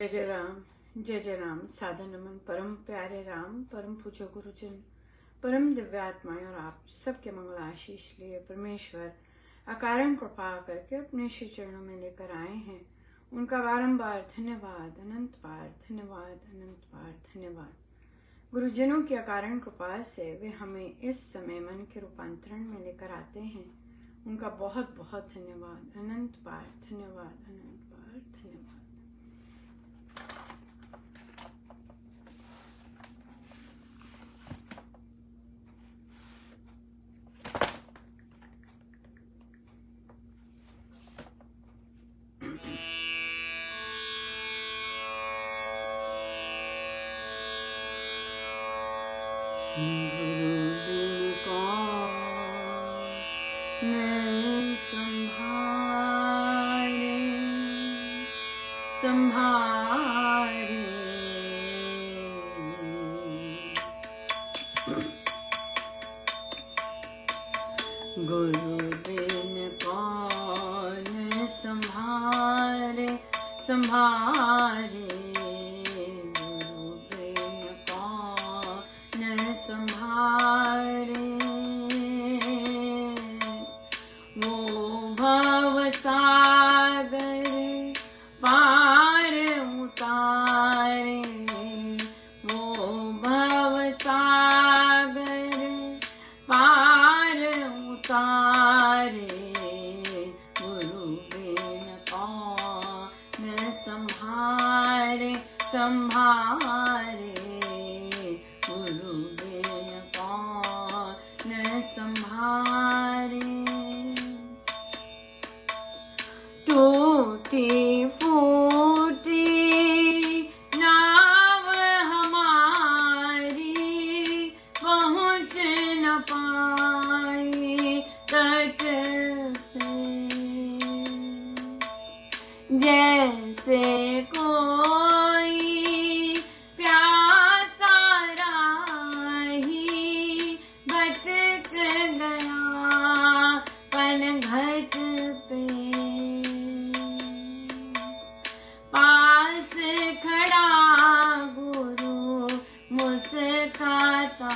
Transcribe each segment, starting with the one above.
जय जय राम। साधन नमन परम प्यारे राम, परम पूज्य गुरुजन, परम दिव्य आत्माएं और आप सबके मंगल आशीष लिए परमेश्वर अकारण कृपा करके अपने श्री चरणों में लेकर आए हैं। उनका बारंबार धन्यवाद, अनंत बार धन्यवाद, अनंत बार धन्यवाद। गुरुजनों की अकारण कृपा से वे हमें इस समय मन के रूपांतरण में लेकर आते हैं। उनका बहुत बहुत धन्यवाद, अनंत बार धन्यवाद, अनंत बार धन्यवाद। गुरुदिन कौन संभारे संभारे, गुरुदिन कौन संभारे संभारे, संभारे वो भव सागर पार उतारे, वो भव सागर पार उतारे, गुरु बिन कौन संभारे संभारे, गुरु बिन कौन संभारे। टूटी फूटी नाव हमारी पहुँच न पाई तट पे, जैसे कोई प्यासा राही भटक गया पनघट पे, पास खड़ा गुरु मुस्काता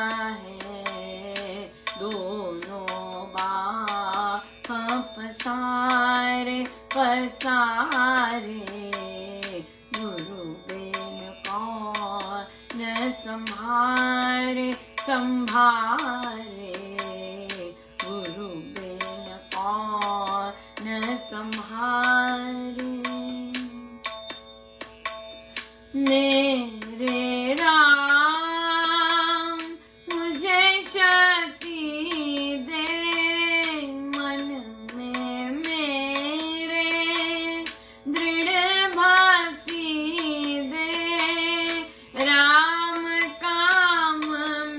है, दोनों बाह पसारे पसारे, गुरु बिन कौन संभारे संभारे, गुरु बिन कौन संभारे। मेरे राम मुझे शक्ति दे, मन में मेरे दृढ़ भक्ति दे, राम काम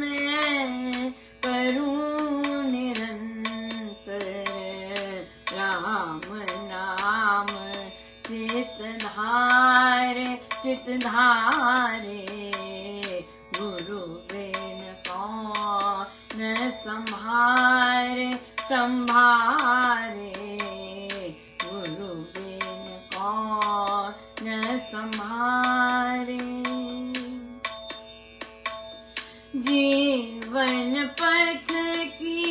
मैं करूं निरंतर, राम नाम चित धारे चित धारे, गुरु बिन कौन संभारे संभारे, गुरु बिन कौन संभारे। जीवन पथ की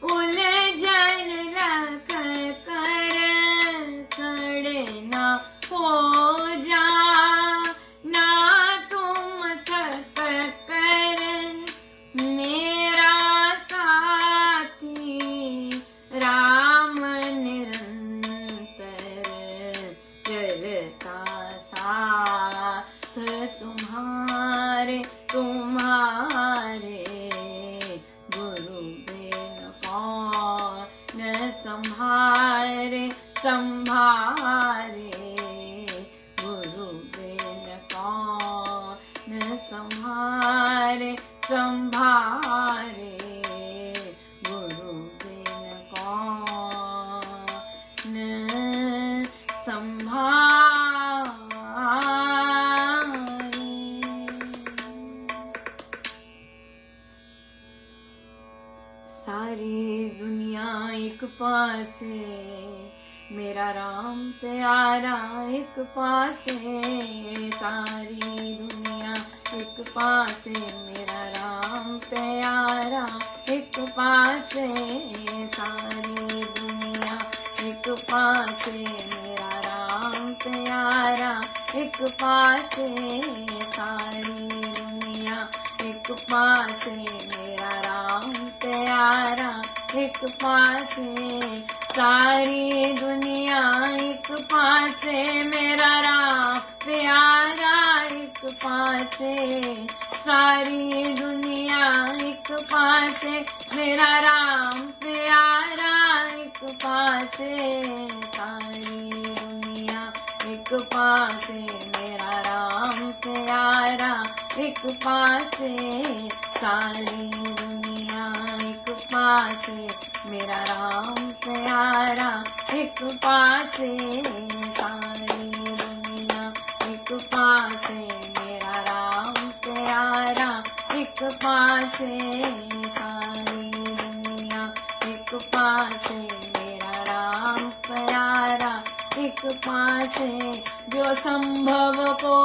उलझन रख कर खड़े ना हो जा, ना तुम थक कर मेरा साथी, राम निरंतर चलता साथ तुम्हारे तुम्हारे, गुरु बिन कौन संभारे संभारे, गुरु बिन कौन संभारे संभारे, गुरु बिन कौन संभारे। सारी दुनिया एक पासे मेरा राम प्यारा एक पास है, सारी दुनिया एक पास है। मेरा राम प्यारा एक पास है, सारी दुनिया एक पास है। मेरा राम प्यारा एक पास है, सारी दुनिया एक पास है। मेरा राम प्यारा एक पास है, सारी दुनिया एक पास है। मेरा राम प्यारा एक पास है, सारी दुनिया एक पास है। मेरा राम प्यारा एक पास है, सारी दुनिया एक पास है। मेरा राम प्यारा एक पास है, सारी दुनिया एक पास है। मेरा राम प्यारा एक पास है, सारी दुनिया एक पास है। मेरा राम प्यारा एक पास है, सारी दुनिया एक पास है। मेरा राम प्यारा एक पास है, जो संभव को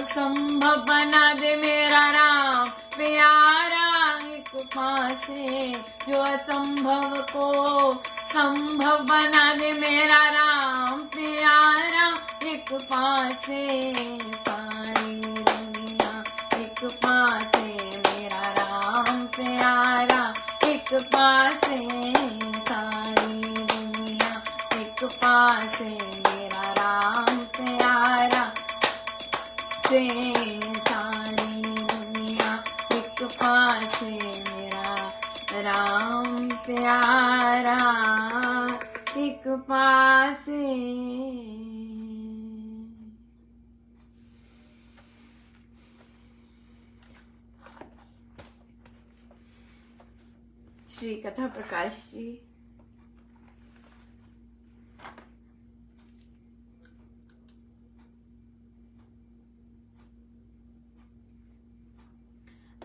संभव बना दे। मेरा राम प्यारा एक पास है, जो असंभव को संभव बना दे। मेरा राम प्यारा एक पास है, सारी दुनिया एक पास है। मेरा राम प्यारा एक पास है, सारी दुनिया एक पास है। मेरा राम प्यारा से, सारी दुनिया एक पास है। मेरा राम प्यारा एक पास है। श्री कथा प्रकाश जी।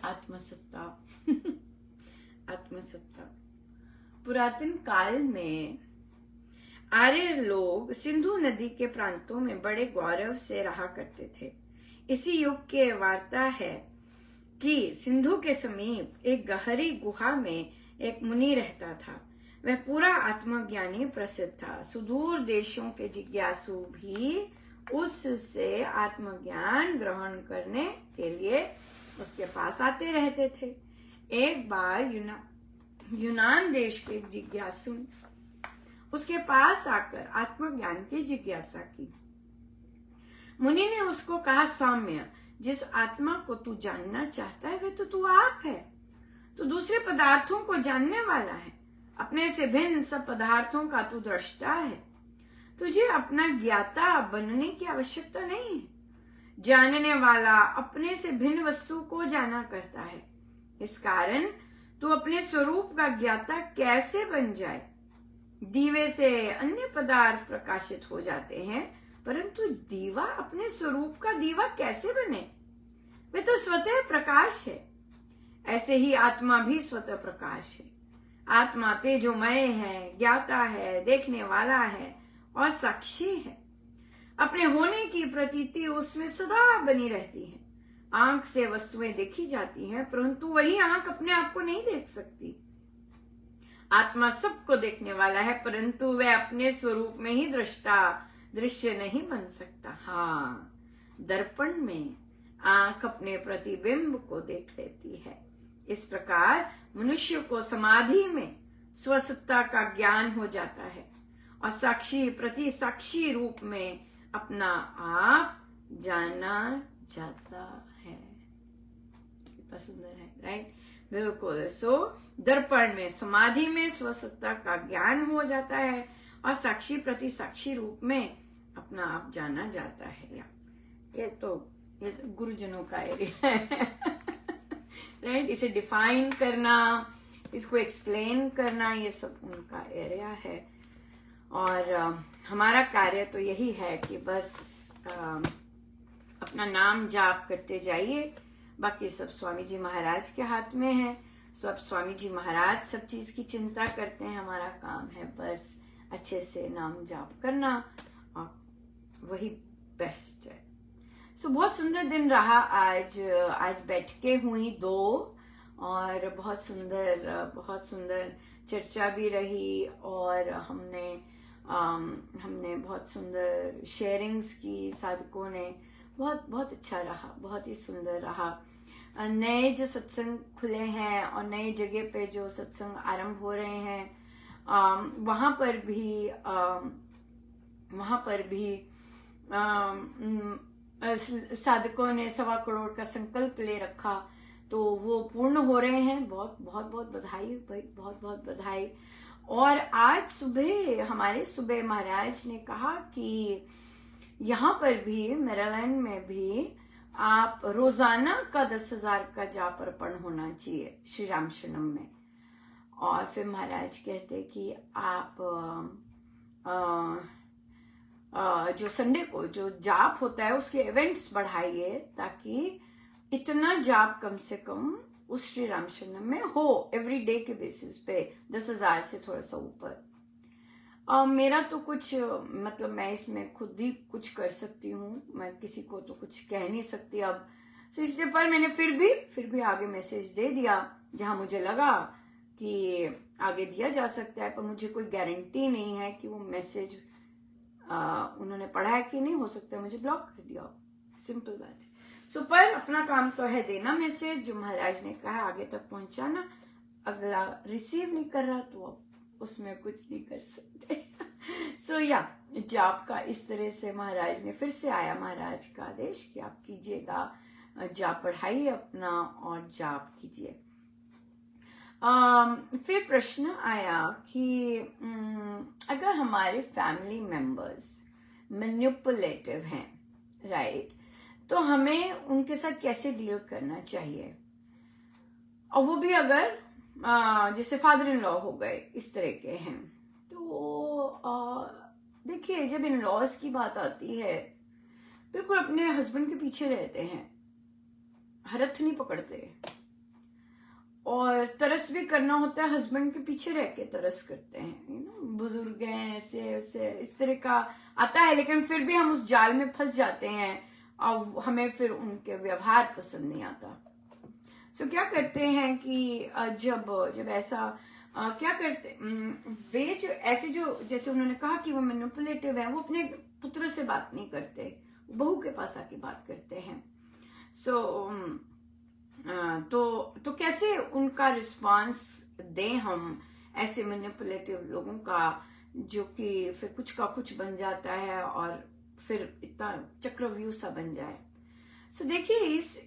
आत्मसत्ता। आत्मसत्ता। पुरातन काल में आर्य लोग सिंधु नदी के प्रांतों में बड़े गौरव से रहा करते थे। इसी युग के वार्ता है कि सिंधु के समीप एक गहरी गुहा में एक मुनि रहता था। वह पूरा आत्मज्ञानी प्रसिद्ध था। सुदूर देशों के जिज्ञासु भी उससे आत्मज्ञान ग्रहण करने के लिए उसके पास आते रहते थे। एक बार यूनान देश के जिज्ञासु उसके पास आकर आत्मज्ञान की जिज्ञासा की। मुनि ने उसको कहा, सौम्य, जिस आत्मा को तू जानना चाहता है वह तो तू आप है। तू दूसरे पदार्थों को जानने वाला है। अपने से भिन्न सब पदार्थों का तू दृष्टा है। तुझे अपना ज्ञाता बनने की आवश्यकता नहीं है। जानने वाला अपने से भिन्न वस्तु को जाना करता है। इस कारण तू अपने स्वरूप का ज्ञाता कैसे बन जाए? दीवे से अन्य पदार्थ प्रकाशित हो जाते हैं, परंतु दीवा अपने स्वरूप का दीवा कैसे बने? वे तो स्वतः प्रकाश है। ऐसे ही आत्मा भी स्वतः प्रकाश है। आत्मा तेजोमय है, ज्ञाता है, देखने वाला है और साक्षी है। अपने होने की प्रतीति उसमें सदा बनी रहती है। आंख से वस्तुएं देखी जाती हैं, परंतु वही आंख अपने आप को नहीं देख सकती। आत्मा सबको देखने वाला है, परंतु वह अपने स्वरूप में ही दृश्य नहीं बन सकता। हाँ, दर्पण में आंख अपने प्रतिबिंब को देख लेती है। इस प्रकार मनुष्य को समाधि में स्वसत्ता का ज्ञान हो जाता है और साक्षी प्रति साक्षी रूप में अपना आप जाना जाता है। कितना सुंदर है, राइट? बिल्कुल। सो दर्पण में, समाधि में स्वसत्ता का ज्ञान हो जाता है और साक्षी प्रति साक्षी रूप में अपना आप जाना जाता है। ये तो गुरुजनों का एरिया है, राइट? इसे डिफाइन करना, इसको एक्सप्लेन करना, ये सब उनका एरिया है। और हमारा कार्य तो यही है कि बस अपना नाम जाप करते जाइए। बाकी सब स्वामी जी महाराज के हाथ में है। सब स्वामी जी महाराज सब चीज की चिंता करते हैं। हमारा काम है बस अच्छे से नाम जाप करना, और वही बेस्ट है। सो बहुत सुंदर दिन रहा आज बैठके हुई 2, और बहुत सुंदर चर्चा भी रही, और हमने बहुत सुंदर शेयरिंग्स की, साधकों ने बहुत अच्छा रहा, बहुत ही सुंदर रहा। नए जो सत्संग खुले हैं और नए जगह पे जो सत्संग आरंभ हो रहे हैं, वहां पर भी साधकों ने 1.25 करोड़ का संकल्प ले रखा, तो वो पूर्ण हो रहे हैं। बहुत बधाई भाई, बहुत बधाई। और आज सुबह महाराज ने कहा कि यहाँ पर भी मेरीलैंड में भी आप रोजाना का 10,000 का जाप अर्पण होना चाहिए श्री राम शरणम में। और फिर महाराज कहते कि आप जो संडे को जो जाप होता है उसके इवेंट्स बढ़ाइए, ताकि इतना जाप कम से कम उस श्री राम शरणम में हो, एवरी डे के बेसिस पे 10,000 से थोड़ा सा ऊपर। मेरा तो कुछ मतलब मैं इसमें खुद ही कुछ कर सकती हूँ, मैं किसी को तो कुछ कह नहीं सकती अब। सो इसलिए पर मैंने फिर भी आगे मैसेज दे दिया जहां मुझे लगा कि आगे दिया जा सकता है, पर मुझे कोई गारंटी नहीं है कि वो मैसेज उन्होंने पढ़ा है कि नहीं। हो सकता है मुझे ब्लॉक कर दिया, सिंपल बात है। सो पर अपना काम तो है देना मैसेज, जो महाराज ने कहा आगे तक पहुंचाना। अगला रिसीव नहीं कर रहा तो अब उसमें कुछ नहीं कर सकते। सो जाप का इस तरह से महाराज ने फिर से आया महाराज का आदेश कि आप कीजिएगा, जाप बढ़ाइए अपना और जाप कीजिए। फिर प्रश्न आया कि अगर हमारे फैमिली मेंबर्स मैनिपुलेटिव हैं, राइट, तो हमें उनके साथ कैसे डील करना चाहिए, और वो भी अगर जैसे फादर इन लॉ हो गए इस तरह के हैं। तो देखिए, जब इन लॉज की बात आती है, बिल्कुल अपने हस्बैंड के पीछे रहते हैं, हरथ नहीं पकड़ते, और तरस भी करना होता है हस्बैंड के पीछे रह के तरस करते हैं। बुजुर्ग हैं, ऐसे इस तरह का आता है, लेकिन फिर भी हम उस जाल में फंस जाते हैं और हमें फिर उनके व्यवहार पसंद नहीं आता। सो क्या करते हैं कि जब ऐसा क्या करते वे जो ऐसे जो जैसे उन्होंने कहा कि वो मैनिपुलेटिव है, वो अपने पुत्र से बात नहीं करते, बहू के पास आके बात करते हैं। तो कैसे उनका रिस्पांस दें हम ऐसे मैनिपुलेटिव लोगों का, जो कि फिर कुछ का कुछ बन जाता है और फिर इतना चक्रव्यूह सा बन जाए। सो देखिए,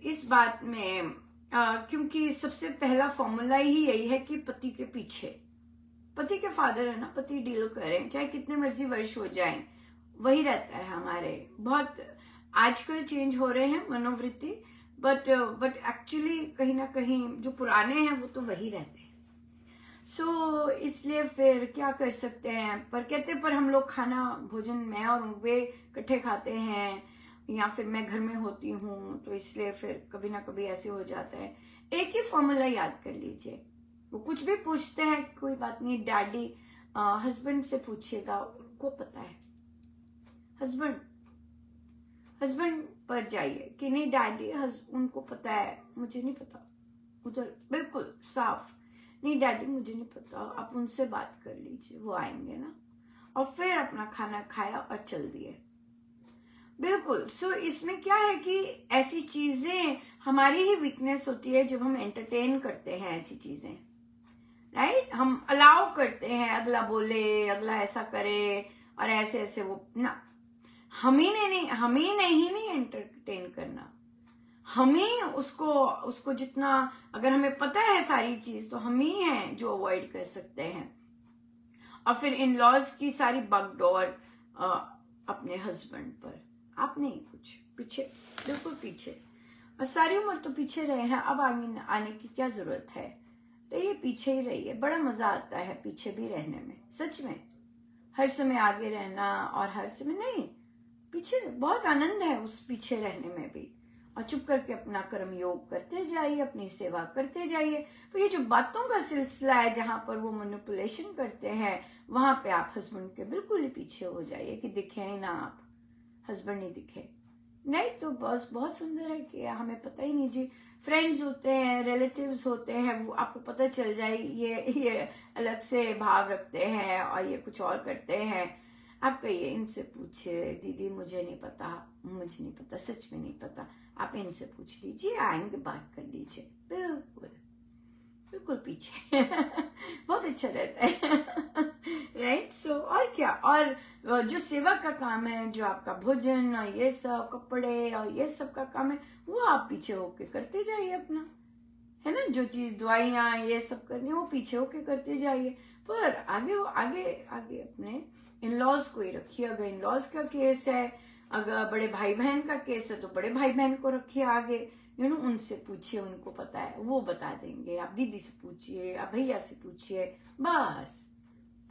इस बात में क्योंकि सबसे पहला फॉर्मूला ही यही है कि पति के पीछे, पति के फादर है ना, पति डील करें, चाहे कितने मर्जी वर्ष हो जाएं, वही रहता है हमारे। बहुत आजकल चेंज हो रहे हैं मनोवृत्ति, बट एक्चुअली कहीं ना कहीं जो पुराने हैं वो तो वही रहते हैं। सो इसलिए फिर क्या कर सकते हैं, पर कहते पर हम लोग खाना भोजन मैं और वे इकट्ठे खाते हैं, या फिर मैं घर में होती हूँ, तो इसलिए फिर कभी ना कभी ऐसे हो जाता है। एक ही फॉर्मूला याद कर लीजिए, वो कुछ भी पूछते हैं कोई बात नहीं, डैडी हस्बैंड से पूछिएगा, उनको पता है। हस्बैंड पर जाइए कि नहीं डैडी, उनको पता है, मुझे नहीं पता। उधर बिल्कुल साफ, नहीं डैडी मुझे नहीं पता, आप उनसे बात कर लीजिए, वो आएंगे ना। और फिर अपना खाना खाया और चल दिए। बिल्कुल। सो इसमें क्या है कि ऐसी चीजें हमारी ही वीकनेस होती है जब हम एंटरटेन करते हैं ऐसी चीजें, राइट। हम अलाउ करते हैं, अगला बोले, अगला ऐसा करे, और ऐसे वो ना, हम ही नहीं एंटरटेन करना, हम ही उसको जितना, अगर हमें पता है सारी चीज, तो हम ही हैं जो अवॉइड कर सकते हैं। और फिर इन लॉज की सारी बगडोर अपने हस्बैंड पर, आप नहीं, कुछ पीछे, बिल्कुल पीछे, और सारी उम्र तो पीछे रहे हैं, अब आने की क्या जरूरत है। रहिए, पीछे ही रहिए, बड़ा मजा आता है पीछे भी रहने में, सच में। हर समय आगे रहना और हर समय नहीं, पीछे बहुत आनंद है उस पीछे रहने में भी, और चुप करके अपना कर्म योग करते जाइए, अपनी सेवा करते जाइए। तो ये जो बातों का सिलसिला है जहां पर वो मैनिपुलेशन करते हैं, वहां पे आप हस्बैंड के बिल्कुल ही पीछे हो जाइए कि दिखे ही ना, आप हस्बैंड नहीं दिखे नहीं। तो बस बहुत सुंदर है कि हमें पता ही नहीं जी, फ्रेंड्स होते हैं, रिलेटिव्स होते हैं, वो आपको पता चल जाए ये अलग से भाव रखते हैं और ये कुछ और करते हैं। आप कहिए, इनसे पूछिए, दीदी मुझे नहीं पता, मुझे नहीं पता, सच में नहीं पता, आप इनसे पूछ लीजिए, आएंगे बात कर लीजिए, बिल्कुल बिल्कुल पीछे बहुत अच्छा रहता है राइट। सो और क्या, और जो सेवा का काम है, जो आपका भोजन और ये सब कपड़े और ये सब का काम है, वो आप पीछे होके करते जाइए अपना, है ना। जो चीज दवाइयाँ ये सब करनी है वो पीछे होके करते जाइए, पर आगे आगे आगे अपने इन लॉज को ही रखिए। अगर इन लॉज का केस है, अगर बड़े भाई बहन का केस है, तो बड़े भाई बहन को रखिए आगे, उनसे पूछिए, उनको पता है, वो बता देंगे। आप दीदी से पूछिए, आप भैया से पूछिए, बस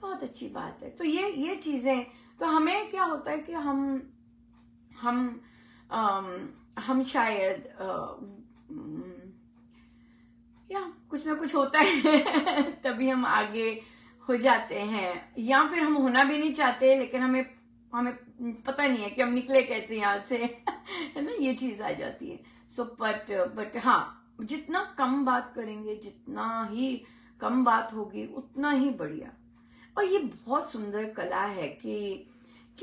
बहुत अच्छी बात है। तो ये चीजें, तो हमें क्या होता है कि हम शायद या कुछ ना कुछ होता है तभी हम आगे हो जाते हैं, या फिर हम होना भी नहीं चाहते, लेकिन हमें पता नहीं है कि हम निकले कैसे यहाँ से है ना, ये चीज आ जाती है। सो बट हाँ, जितना कम बात करेंगे, जितना ही कम बात होगी, उतना ही बढ़िया। और ये बहुत सुंदर कला है कि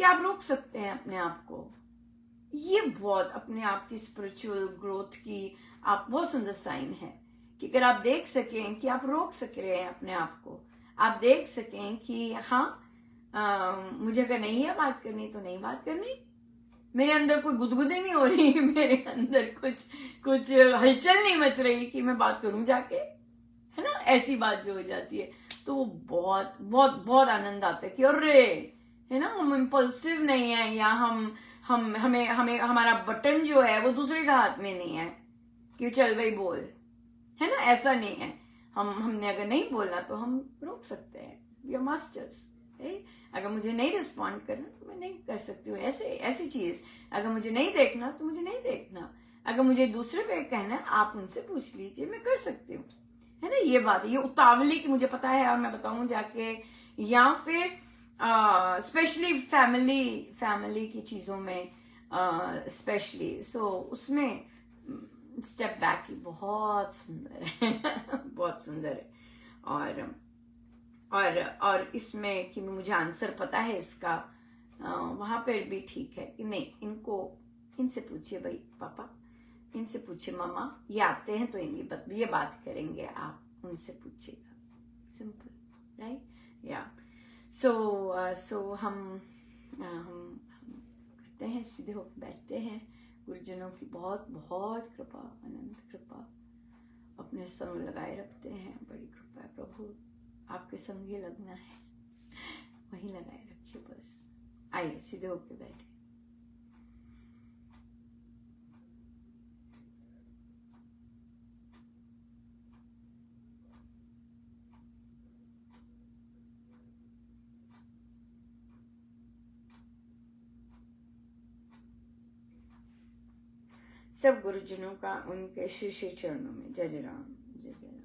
आप रोक सकते हैं अपने आप को। ये बहुत अपने आप की स्पिरिचुअल ग्रोथ की आप बहुत सुंदर साइन है कि अगर आप देख सकें कि आप रोक सक रहे हैं अपने आप को, आप देख सकें कि हाँ, मुझे अगर नहीं है बात करनी तो नहीं बात करनी, मेरे अंदर कोई गुदगुदी नहीं हो रही, मेरे अंदर कुछ हलचल नहीं मच रही कि मैं बात करूं जाके, है ना। ऐसी बात जो हो जाती है, तो बहुत बहुत बहुत आनंद आता है कि अरे, है ना, हम इम्पल्सिव नहीं है, या हमें हमारा बटन जो है वो दूसरे का हाथ में नहीं है कि चल भाई बोल, है ना, ऐसा नहीं है। हमने अगर नहीं बोलना तो हम रोक सकते हैं, वी आर मास्टर्स। अगर मुझे नहीं रिस्पॉन्ड करना तो मैं नहीं कर सकती हूँ, ऐसी चीज। अगर मुझे नहीं देखना तो मुझे नहीं देखना, अगर मुझे दूसरे पे कहना है आप उनसे पूछ लीजिए, मैं कर सकती हूँ, है ना। ये बात है, ये उतावली की मुझे पता है और मैं बताऊं जाके, या फिर स्पेशली फैमिली की चीजों में स्पेशली, सो उसमें स्टेप बैक ही बहुत सुंदर है बहुत सुंदर है। और इसमें कि मुझे आंसर पता है इसका, वहां पर भी ठीक है कि नहीं, इनसे पूछिए भाई पापा, इनसे पूछिए मामा, ये आते हैं तो ये बात करेंगे, आप उनसे पूछिएगा, सिंपल, राइट। या सो हम करते हैं, सीधे होकर बैठते हैं। गुरुजनों की बहुत बहुत कृपा, अनंत कृपा अपने संग लगाए रखते हैं, बड़ी कृपा है प्रभु, आपके संग ही लगना है, वहीं लगाए रखिए बस। आइए सीधे होकर बैठे। सब गुरुजनों का उनके श्री श्री चरणों में जय जय राम, जय जय